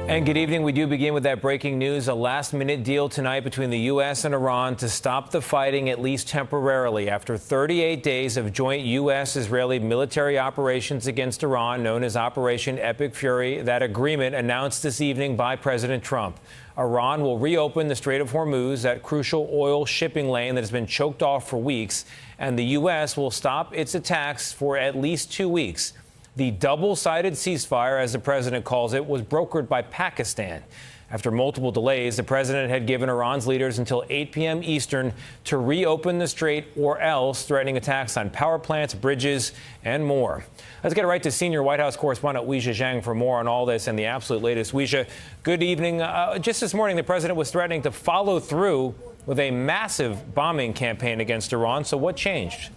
And good evening. We do begin with that breaking news. A last-minute deal tonight between the U.S. and Iran to stop the fighting, at least temporarily, after 38 days of joint U.S.-Israeli military operations against Iran, known as Operation Epic Fury. That agreement announced this evening by President Trump. Iran will reopen the Strait of Hormuz, that crucial oil shipping lane that has been choked off for weeks, and the U.S. will stop its attacks for at least 2 weeks. The double-sided ceasefire, as the president calls it, was brokered by Pakistan. After multiple delays, the president had given Iran's leaders until 8 p.m. Eastern to reopen the strait or else, threatening attacks on power plants, bridges, and more. Let's get right to senior White House correspondent Weijia Jiang for more on all this and the absolute latest. Weijia, good evening. Just this morning, the president was threatening to follow through with a massive bombing campaign against Iran. So what changed?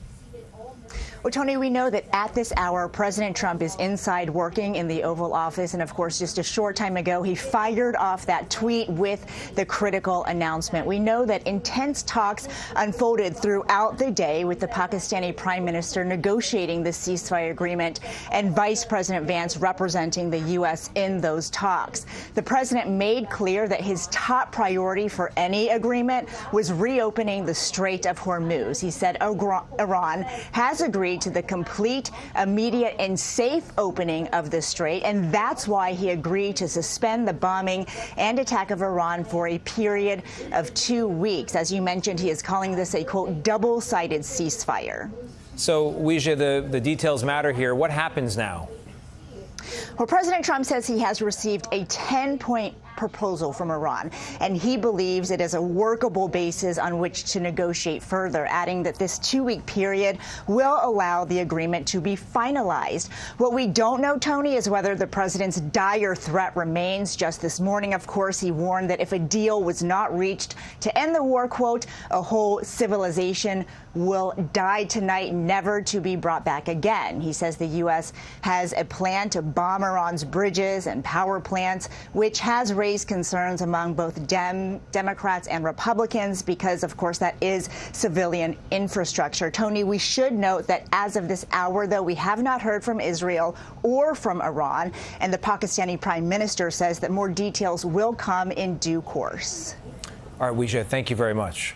Well, Tony, we know that at this hour, President Trump is inside working in the Oval Office. And of course, just a short time ago, he fired off that tweet with the critical announcement. We know that intense talks unfolded throughout the day with the Pakistani Prime Minister negotiating the ceasefire agreement and Vice President Vance representing the U.S. in those talks. The president made clear that his top priority for any agreement was reopening the Strait of Hormuz. He said Iran has agreed to the complete, immediate, and safe opening of the strait, and that's why he agreed to suspend the bombing and attack of Iran for a period of 2 weeks. As you mentioned, he is calling this a, quote, double-sided ceasefire. So, Weijia, the details matter here. What happens now? Well, President Trump says he has received a 10-point proposal from Iran, and he believes it is a workable basis on which to negotiate further, adding that this 2-week period will allow the agreement to be finalized. What we don't know, Tony, is whether the president's dire threat remains. Just this morning, of course, he warned that if a deal was not reached to end the war, quote, a whole civilization will die tonight, never to be brought back again. He says the U.S. has a plan to bomb Iran's bridges and power plants, which has raised concerns among both Democrats and Republicans because, of course, that is civilian infrastructure. Tony, we should note that as of this hour, though, we have not heard from Israel or from Iran, and the Pakistani Prime Minister says that more details will come in due course. All right, Weijia, thank you very much.